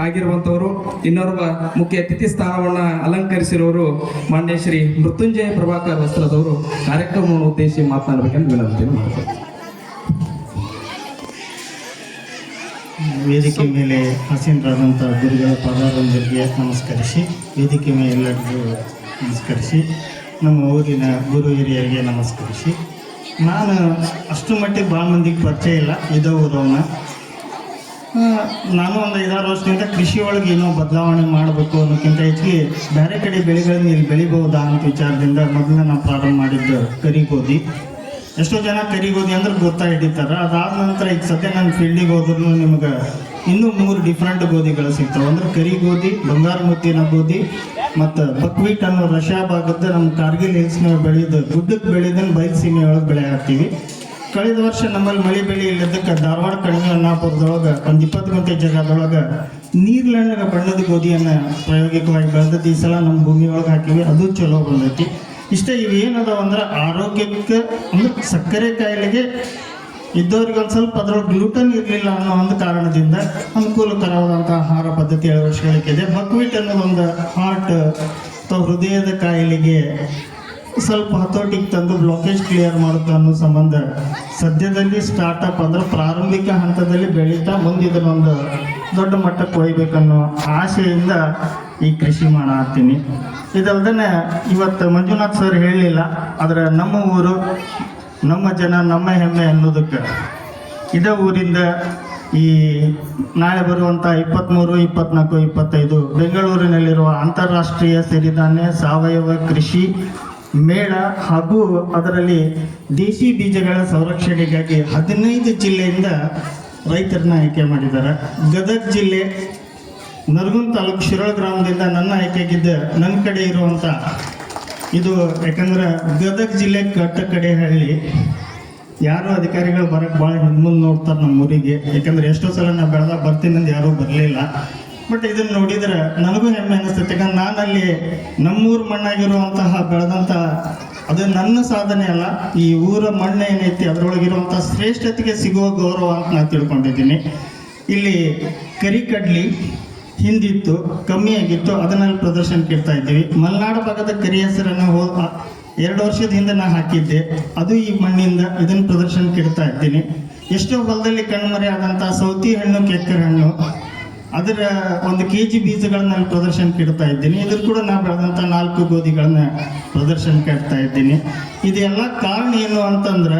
ಆಗಿರುವಂತವರು ಇನ್ನೋರ್ವ ಮುಖ್ಯ ಅತಿಥಿ ಸ್ಥಾನವನ್ನ ಅಲಂಕರಿಸಿರುವರು ಮಾನ್ಯ ಶ್ರೀ ಮೃತ್ಯುಂಜಯ ಪ್ರಭಾಕರ್ ವಸ್ತ್ರದವರು ಕಾರ್ಯಕ್ರಮವನ್ನು ಉದ್ದೇಶಿಸಿ ಮಾತನಾಡಬೇಕೆಂದು ವಿನಂತಿಯನ್ನು ಮಾಡ್ತಾರೆ. ವೇದಿಕೆ ಮೇಲೆ ಆಸೀನರಾದಂಥ ಗುರುಗಳ ಪಾದಾರವಿಂದರಿಗೆ ನಮಸ್ಕರಿಸಿ, ವೇದಿಕೆ ಮೇಲೆ ಎಲ್ಲರಿಗೂ ನಮಸ್ಕರಿಸಿ, ನಮ್ಮ ಊರಿನ ಗುರು ಹಿರಿಯರಿಗೆ ನಮಸ್ಕರಿಸಿ. ನಾನು ಅಷ್ಟು ಮಟ್ಟಿಗೆ ಭಾಳ ಮಂದಿಗೆ ಪರಿಚಯ ಇಲ್ಲ, ಇದೇ ಊರವನ್ನ. ನಾನು ಒಂದು 5-6 ವರ್ಷದಿಂದ ಕೃಷಿ ಒಳಗೆ ಏನೋ ಬದಲಾವಣೆ ಮಾಡಬೇಕು ಅನ್ನೋಕ್ಕಿಂತ ಹೆಚ್ಚಿಗೆ ಬೇರೆ ಕಡೆ ಬೆಳೆಗಳನ್ನ ಇಲ್ಲಿ ಬೆಳಿಬಹುದಾ ಅಂತ ವಿಚಾರದಿಂದ ಮೊದಲು ನಾನು ಪ್ರಾರಂಭ ಮಾಡಿದ್ದು ಕರಿಗೋಧಿ. ಎಷ್ಟೋ ಜನ ಕರಿಗೋಧಿ ಅಂದ್ರೆ ಗೊತ್ತಾ ಹಿಡಿತಾರೆ. ಅದಾದ ನಂತರ ಈಗ ಸದ್ಯ ನನ್ನ ಫೀಲ್ಡಿಗೆ ಹೋದ್ರೂ ನಿಮ್ಗೆ ಇನ್ನೂ 3 ಡಿಫ್ರೆಂಟ್ ಗೋಧಿಗಳು ಸಿಗ್ತಾವೆ. ಅಂದ್ರೆ ಕರಿಗೋಧಿ, ಬಂಗಾರು ಮುತ್ತಿನ ಗೋಧಿ ಮತ್ತು ಬಕ್ವೀಟ್ ಅನ್ನೋ ರಷ್ಯಾ ಭಾಗದ ನಮ್ಮ ಕಾರ್ಗಿಲ್ ಹಿಲ್ಸ್ನ ಬೆಳೆಯೋದು ಗುಡ್ಡಕ್ಕೆ ಬೆಳೆದನ್ನು ಬಯಲು ಸೀಮೆ ಒಳಗೆ ಬೆಳೆ ಹಾಕ್ತೀವಿ. ಕಳೆದ ವರ್ಷ ನಮ್ಮಲ್ಲಿ ಮಳೆ ಬೆಳೆ ಇಲ್ಲದಕ್ಕೆ ಧಾರವಾಡ ಕಣಿವೆ ಅನ್ನಾಪುರದೊಳಗೆ ಒಂದು 20 ಗಂಟೆ ಜಾಗದೊಳಗೆ ನೀರ್ಲೆಣ್ಣಗೆ ಬಣ್ಣದ ಗೋಧಿಯನ್ನು ಪ್ರಾಯೋಗಿಕವಾಗಿ ಬೆಳೆದದ್ದು ಈ ಸಲ ನಮ್ಮ ಭೂಮಿ ಒಳಗೆ ಹಾಕಿವಿ. ಅದು ಚಲೋ ಬಂದೈತಿ. ಇಷ್ಟ ಇವೇನದಾವ ಅಂದ್ರೆ ಆರೋಗ್ಯಕ್ಕೆ ಅಂದ್ರೆ ಸಕ್ಕರೆ ಕಾಯಿಲೆಗೆ ಇದ್ದವ್ರಿಗೆ ಒಂದು ಸ್ವಲ್ಪ ಅದರೊಳಗೆ ಗ್ಲೂಟನ್ ಇರಲಿಲ್ಲ ಅನ್ನೋ ಒಂದು ಕಾರಣದಿಂದ ಅನುಕೂಲಕರವಾದಂಥ ಆಹಾರ ಪದ್ಧತಿ ಅಳವಡಿಸಿಕೊಳ್ಳಿಕ್ಕಿದೆ. ಬಕ್ವೀಟ್ ಅನ್ನೋದೊಂದು ಹಾರ್ಟ್ ಅಥವಾ ಹೃದಯದ ಕಾಯಿಲೆಗೆ ಸ್ವಲ್ಪ ಹತೋಟಿಗೆ ತಂದು ಬ್ಲಾಕೇಜ್ ಕ್ಲಿಯರ್ ಮಾಡುತ್ತೆ ಅನ್ನೋ ಸಂಬಂಧ ಸದ್ಯದಲ್ಲಿ ಸ್ಟಾರ್ಟಪ್ ಅಂದ್ರೆ ಪ್ರಾರಂಭಿಕ ಹಂತದಲ್ಲಿ ಬೆಳೀತಾ ಮುಂದೆ ಇದನ್ನೊಂದು ದೊಡ್ಡ ಮಟ್ಟಕ್ಕೆ ಒಯ್ಬೇಕನ್ನೋ ಆಶೆಯಿಂದ ಈ ಕೃಷಿ ಮಾಡತ್ತೀನಿ. ಇದಲ್ದೇ ಇವತ್ತು ಮಂಜುನಾಥ್ ಸರ್ ಹೇಳಲಿಲ್ಲ, ಆದರೆ ನಮ್ಮ ಊರು, ನಮ್ಮ ಜನ, ನಮ್ಮ ಹೆಮ್ಮೆ ಅನ್ನೋದಕ್ಕೆ ಇದೇ ಊರಿಂದ ಈ ನಾಳೆ ಬರುವಂಥ 23, 24, 25 ಬೆಂಗಳೂರಿನಲ್ಲಿರುವ ಅಂತಾರಾಷ್ಟ್ರೀಯ ಸಿರಿಧಾನ್ಯ ಸಾವಯವ ಕೃಷಿ ಮೇಳ ಹಾಗೂ ಅದರಲ್ಲಿ ದೇಶಿ ಬೀಜಗಳ ಸಂರಕ್ಷಣೆಗಾಗಿ 15 ಜಿಲ್ಲೆಯಿಂದ ರೈತರನ್ನ ಆಯ್ಕೆ ಮಾಡಿದ್ದಾರೆ. ಗದಗ ಜಿಲ್ಲೆ ನರಗುಂದ ತಾಲೂಕು ಶಿರೋಳ ಗ್ರಾಮದಿಂದ ನನ್ನ ಆಯ್ಕೆಗಿದ್ದ ನನ್ನ ಕಡೆ ಇರುವಂಥ ಇದು, ಯಾಕಂದ್ರೆ ಗದಗ ಜಿಲ್ಲೆ ಕಟ್ಟ ಕಡೆ ಹಳ್ಳಿ, ಯಾರು ಅಧಿಕಾರಿಗಳು ಬರೋಕ್ಕೆ ಭಾಳ ಹಿಂದೆ ನೋಡ್ತಾರೆ ನಮ್ಮ ಊರಿಗೆ. ಯಾಕಂದ್ರೆ ಎಷ್ಟೋ ಸಲ ನಾನು ಬೆಳೆದಾಗ ಬರ್ತೀನಿ ಅಂತ ಯಾರೂ ಬರಲಿಲ್ಲ. ಬಟ್ ಇದನ್ನು ನೋಡಿದ್ರೆ ನನಗೂ ಹೆಮ್ಮೆ ಅನಿಸ್ತೈತೆ. ಯಾಕಂದ್ರೆ ನಾನಲ್ಲಿ ನಮ್ಮೂರು ಮಣ್ಣಾಗಿರುವಂತಹ ಬೆಳೆದಂಥ ಅದು ನನ್ನ ಸಾಧನೆ ಅಲ್ಲ, ಈ ಊರ ಮಣ್ಣು ಏನೈತಿ ಅದರೊಳಗಿರುವಂಥ ಶ್ರೇಷ್ಠತೆಗೆ ಸಿಗುವ ಗೌರವ ಅಂತ ನಾನು ತಿಳ್ಕೊಂಡಿದ್ದೀನಿ. ಇಲ್ಲಿ ಕರಿಕಡ್ಲಿ ಹಿಂದಿತ್ತು, ಕಮ್ಮಿಯಾಗಿತ್ತು, ಅದನ್ನಲ್ಲಿ ಪ್ರದರ್ಶನಕ್ಕೆ ಇಡ್ತಾ ಇದ್ದೀವಿ. ಮಲೆನಾಡು ಭಾಗದ ಕರಿ ಹೆಸರನ್ನು 2 ವರ್ಷದ ಹಿಂದೆ ನಾನು ಹಾಕಿದ್ದೆ, ಅದು ಈ ಮಣ್ಣಿಂದ ಇದನ್ನು ಪ್ರದರ್ಶನಕ್ಕೆ ಇಡ್ತಾ ಇದ್ದೀನಿ. ಎಷ್ಟೋ ಹೊಲದಲ್ಲಿ ಕಣ್ಮರೆ ಆದಂಥ ಸೌತಿ ಹಣ್ಣು, ಕೆಕ್ಕರ ಹಣ್ಣು, ಅದರ 1 kg ಬೀಜಗಳನ್ನ ಪ್ರದರ್ಶನಕ್ಕೆ ಇಡ್ತಾ ಇದ್ದೀನಿ. ಇದ್ರ ಕೂಡ ನಾ ಬೆಳೆದಂಥ 4 ಗೋಧಿಗಳನ್ನ ಪ್ರದರ್ಶನಕ್ಕೆ ಇಡ್ತಾ ಇದ್ದೀನಿ. ಇದೆಲ್ಲ ಕಾರಣ ಏನು ಅಂತಂದ್ರೆ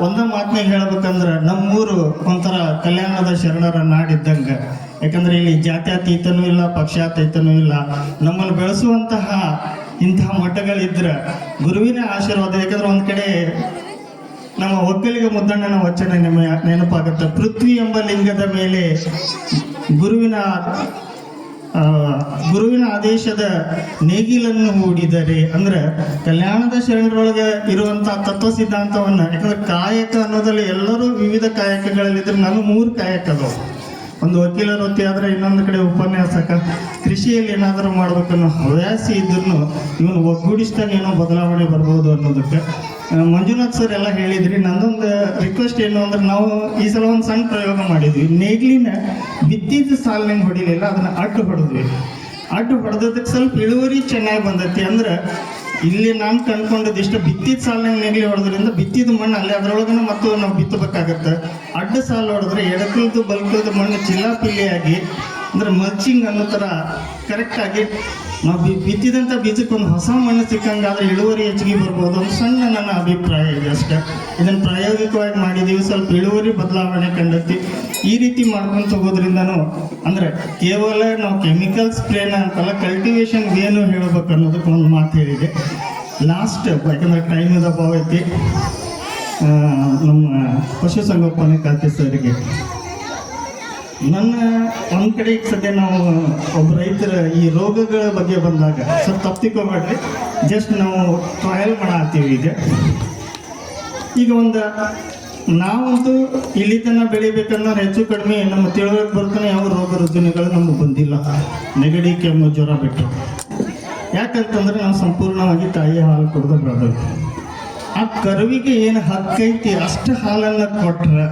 ಒಂದ ಮಾತನಾಗ ಹೇಳ್ಬೇಕಂದ್ರೆ ನಮ್ಮೂರು ಒಂಥರ ಕಲ್ಯಾಣದ ಶರಣರ ನಾಡಿದ್ದಂಗೆ. ಯಾಕಂದ್ರೆ ಇಲ್ಲಿ ಜಾತ್ಯತೀತನೂ ಇಲ್ಲ, ಪಕ್ಷಾತೀತನೂ ಇಲ್ಲ. ನಮ್ಮನ್ನು ಬೆಳೆಸುವಂತಹ ಇಂತಹ ಮಠಗಳಿದ್ರೆ ಗುರುವಿನ ಆಶೀರ್ವಾದ. ಯಾಕಂದ್ರೆ ಒಂದು ಕಡೆ ನಮ್ಮ ಒಕ್ಕಲಿಗ ಮುದ್ದಣ್ಣನ ವಚನ ನೆನಪಾಗುತ್ತೆ, ಪೃಥ್ವಿ ಎಂಬ ಲಿಂಗದ ಮೇಲೆ ಗುರುವಿನ ಆದೇಶದ ನೇಗಿಲನ್ನು ಹೂಡಿದರೆ. ಅಂದ್ರೆ ಕಲ್ಯಾಣದ ಶರಣರೊಳಗೆ ಇರುವಂತಹ ತತ್ವ ಸಿದ್ಧಾಂತವನ್ನ, ಯಾಕಂದ್ರೆ ಕಾಯಕ ಅನ್ನೋದ್ರಲ್ಲಿ ಎಲ್ಲರೂ ವಿವಿಧ ಕಾಯಕಗಳಲ್ಲಿದ್ರೆ ನಾನು 3 ಕಾಯಕ ಅದಾವ. ಒಂದು ವಕೀಲ ವೃತ್ತಿ ಆದರೆ, ಇನ್ನೊಂದು ಕಡೆ ಉಪನ್ಯಾಸಕ, ಕೃಷಿಯಲ್ಲಿ ಏನಾದರೂ ಮಾಡ್ಬೇಕನ್ನೋ ಹವ್ಯಾಸ ಇದ್ರೂ ಇವನು ಒಗ್ಗೂಡಿಸಿದಾಗ ಏನೋ ಬದಲಾವಣೆ ಬರ್ಬೋದು ಅನ್ನೋದಕ್ಕೆ ಮಂಜುನಾಥ್ ಸರ್ ಎಲ್ಲ ಹೇಳಿದ್ರಿ. ನಂದೊಂದು ರಿಕ್ವೆಸ್ಟ್ ಏನು ಅಂದ್ರೆ, ನಾವು ಈ ಸಲ ಒಂದು ಸಣ್ಣ ಪ್ರಯೋಗ ಮಾಡಿದ್ವಿ. ನೇಗ್ಲಿನ ಬಿತ್ತಿದ ಸಾಲಿನಂಗೆ ಹೊಡಿಲಿಲ್ಲ, ಅದನ್ನು ಅಡ್ಡು ಹೊಡೆದ್ವಿ. ಅಡ್ಡು ಹೊಡೆದಕ್ಕೆ ಸ್ವಲ್ಪ ಇಳುವರಿ ಚೆನ್ನಾಗಿ ಬಂದೈತಿ. ಅಂದ್ರೆ ಇಲ್ಲಿ ನಾನು ಕಂಡ್ಕೊಂಡದ್ದು ಇಷ್ಟ, ಬಿತ್ತಿದ ಸಾಲಿನಾಗ ನೇಗ್ಲಿ ಹೊಡೆದ್ರಿಂದ ಬಿತ್ತಿದ ಮಣ್ಣು ಅಲ್ಲಿ ಅದರೊಳಗನ ಮತ್ತು ನಾವು ಬಿತ್ತಬೇಕಾಗತ್ತೆ. ಅಡ್ಡ ಸಾಲು ಹೊಡೆದ್ರೆ ಎಡಕಲ್ದು ಬಲ್ಕಲ್ದು ಮಣ್ಣು ಚಿಲ್ಲಾಪಿಲ್ಲಿಯಾಗಿ, ಅಂದ್ರೆ ಮಲ್ಚಿಂಗ್ ಅನ್ನೋ ಥರ ಕರೆಕ್ಟಾಗಿ ನಾವು ಬಿತ್ತಿದಂಥ ಬೀಜಕ್ಕೆ ಒಂದು ಹೊಸ ಮಣ್ಣು ಸಿಕ್ಕಂಗಾದ್ರೆ ಇಳುವರಿ ಹೆಚ್ಚಿಗೆ ಬರ್ಬೋದು. ಒಂದು ಸಣ್ಣ ನನ್ನ ಅಭಿಪ್ರಾಯ ಇದೆ ಅಷ್ಟೇ. ಇದನ್ನು ಪ್ರಾಯೋಗಿಕವಾಗಿ ಮಾಡಿದ್ದೀವಿ, ಸ್ವಲ್ಪ ಇಳುವರಿ ಬದಲಾವಣೆ ಕಂಡೈತಿ. ಈ ರೀತಿ ಮಾಡ್ಕೊಂಡು ಹೋಗೋದ್ರಿಂದನೂ ಅಂದರೆ ಕೇವಲ ನಾವು ಕೆಮಿಕಲ್ ಸ್ಪ್ರೇನ ಅಂತಲ್ಲ, ಕಲ್ಟಿವೇಶನ್ ಏನು ಹೇಳ್ಬೇಕು ಅನ್ನೋದಕ್ಕೆ ಒಂದು ಮಾತು ಹೇಳಿದೆ. ಲಾಸ್ಟ್, ಯಾಕಂದರೆ ಟೈಮಿದ ಅಭಾವ ಐತಿ, ನಮ್ಮ ಪಶುಸಂಗೋಪನೆ ಖಾತೆ ಸರಿಗೆ ನನ್ನ ಒಂದು ಕಡೆ ಸದ್ಯ ನಾವು ಒಬ್ಬ ರೈತರ ಈ ರೋಗಗಳ ಬಗ್ಗೆ ಬಂದಾಗ ಸ್ವಲ್ಪ ತಪ್ಪಿಕೋಬೇಡ್ರಿ, ಜಸ್ಟ್ ನಾವು ಟ್ರಯಲ್ ಮಾಡತ್ತೀವಿ. ಈಗ ನಾವಂತೂ ಇಲ್ಲಿ ತನಕ ಬೆಳಿಬೇಕನ್ನೋರು ಹೆಚ್ಚು ಕಡಿಮೆ ನಮ್ಮ ತಿಳುವಳಿಕೆ ಬರ್ತಾನೆ ಯಾವ ರೋಗ ರುಜಿನಗಳು ನಮಗೆ ಬಂದಿಲ್ಲ, ನೆಗಡಿ, ಕೆಮ್ಮು, ಜ್ವರ ಬಿಟ್ಟು. ಯಾಕಂತಂದ್ರೆ ನಾವು ಸಂಪೂರ್ಣವಾಗಿ ತಾಯಿ ಹಾಲು ಕುಡಿದು ಬೆಳೆದವು. ಆ ಕರುವಿಗೆ ಏನು ಹಕ್ಕೈತಿ ಅಷ್ಟು ಹಾಲನ್ನು ಕೊಟ್ರೆ,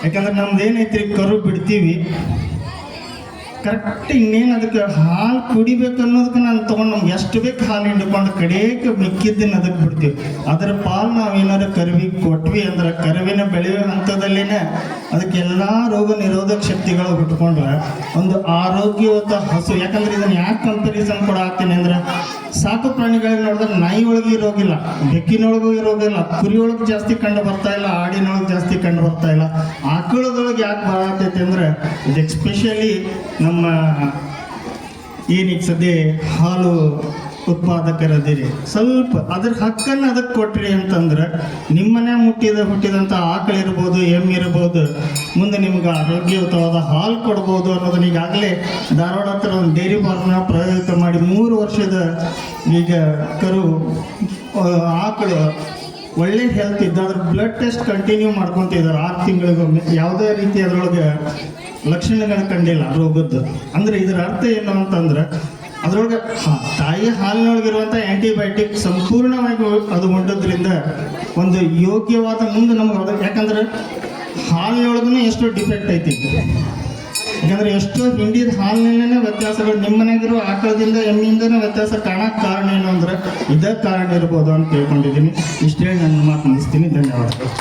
ಯಾಕಂದ್ರೆ ನಮ್ದು ಏನೈತಿ ಕರು ಬಿಡ್ತೀವಿ, ಕರೆಕ್ಟ್ ಇನ್ನೇನು ಅದಕ್ಕೆ ಹಾಲು ಕುಡಿಬೇಕು ಅನ್ನೋದಕ್ಕೆ ನಾನು ತೊಗೊಂಡು ನಮ್ಗೆ ಎಷ್ಟು ಬೇಕು ಹಾಲು ಹಿಂಡ್ಕೊಂಡು ಕಡೆಗೆ ಮಿಕ್ಕಿದ್ದನ್ನು ಅದಕ್ಕೆ ಬಿಡ್ತೀವಿ. ಅದರ ಪಾಲು ನಾವೇನಾದ್ರು ಕರುವಿಗೆ ಕೊಟ್ವಿ ಅಂದ್ರೆ ಕರುವಿನ ಬೆಳೆಯುವ ಹಂತದಲ್ಲಿನೇ ಅದಕ್ಕೆಲ್ಲ ರೋಗ ನಿರೋಧಕ ಶಕ್ತಿಗಳು ಬಿಟ್ಕೊಂಡ್ರೆ ಒಂದು ಆರೋಗ್ಯವಂತ ಹಸು. ಯಾಕಂದ್ರೆ ಇದನ್ನು ಯಾಕೆ ಕಂಪ್ಯಾರಿಸನ್ ಕೂಡ ಆಗ್ತೀನಿ ಅಂದ್ರೆ ಸಾಕು ಪ್ರಾಣಿಗಳಿಗೆ ನೋಡಿದ್ರೆ ನಾಯಿ ಒಳಗೆ ಇರೋಗಿಲ್ಲ, ಬೆಕ್ಕಿನೊಳಗೂ ಇರೋದಿಲ್ಲ, ಕುರಿಯೊಳಗೆ ಜಾಸ್ತಿ ಕಂಡು ಬರ್ತಾ ಇಲ್ಲ, ಆಡಿನೊಳಗೆ ಜಾಸ್ತಿ ಕಂಡು ಬರ್ತಾ ಇಲ್ಲ. ಆಕಳದೊಳಗೆ ಯಾಕೆ ಬರತೈತೆ ಅಂದ್ರೆ ಇದು ಎಕ್ಸ್ಪೆಷಲಿ ನಮ್ಮ ಏನೀಗ ಸದ್ಯ ಹಾಲು ಉತ್ಪಾದಕರದಿರಿ ಸ್ವಲ್ಪ ಅದ್ರ ಹಕ್ಕನ್ನು ಅದಕ್ಕೆ ಕೊಟ್ರಿ ಅಂತಂದ್ರೆ ನಿಮ್ಮನೆ ಹುಟ್ಟಿದಂಥ ಆಕಳಿರ್ಬೋದು, ಎಮ್ಮಿರ್ಬೋದು, ಮುಂದೆ ನಿಮ್ಗೆ ಆರೋಗ್ಯಯುತವಾದ ಹಾಲು ಕೊಡ್ಬೋದು ಅನ್ನೋದನ್ನ ಈಗಾಗಲೇ ಧಾರವಾಡ ಹತ್ರ ಒಂದು ಡೈರಿ ಫಾರ್ಮ್ನ ಪ್ರಯೋಗ ಮಾಡಿ 3 ವರ್ಷದ ಈಗ ಕರು ಆಕಳು ಒಳ್ಳೆ ಹೆಲ್ತ್ ಇದ್ದು ಅದ್ರ ಬ್ಲಡ್ ಟೆಸ್ಟ್ ಕಂಟಿನ್ಯೂ ಮಾಡ್ಕೊತಿದ್ದಾರೆ 6 ತಿಂಗಳಿಗೊಮ್ಮೆ. ಯಾವುದೇ ರೀತಿ ಅದರೊಳಗೆ ಲಕ್ಷಣಗಳು ಕಂಡಿಲ್ಲ ರೋಗದ್ದು. ಅಂದರೆ ಇದರ ಅರ್ಥ ಏನು ಅಂತಂದ್ರೆ ಅದರೊಳಗೆ ತಾಯಿ ಹಾಲಿನೊಳಗಿರುವಂಥ ಆ್ಯಂಟಿಬಯೋಟಿಕ್ ಸಂಪೂರ್ಣವಾಗಿ ಅದು ಹೊಂಡೋದ್ರಿಂದ ಒಂದು ಯೋಗ್ಯವಾದ ಮುಂದೆ ನಮ್ಗೆ ಅದು, ಯಾಕಂದ್ರೆ ಹಾಲಿನೊಳಗೂ ಎಷ್ಟೋ ಡಿಫೆಕ್ಟ್ ಐತಿ. ಯಾಕಂದರೆ ಎಷ್ಟೋ ಹಿಂಡಿದ ಹಾಲಿನಲ್ಲೇ ವ್ಯತ್ಯಾಸಗಳು ನಿಮ್ಮ ಮನೆಗಿರೋ ಆಕಳದಿಂದ ಎಮ್ಮಿಯಿಂದನೇ ವ್ಯತ್ಯಾಸ ಕಾಣೋಕ್ಕೆ ಕಾರಣ ಏನು ಅಂದ್ರೆ ಇದಕ್ಕೆ ಕಾರಣ ಇರ್ಬೋದು ಅಂತ ತಿಳ್ಕೊಂಡಿದ್ದೀನಿ. ಇಷ್ಟೇ ನನ್ನ ಮಾತು ಮುಗಿಸ್ತೀನಿ. ಧನ್ಯವಾದಗಳು.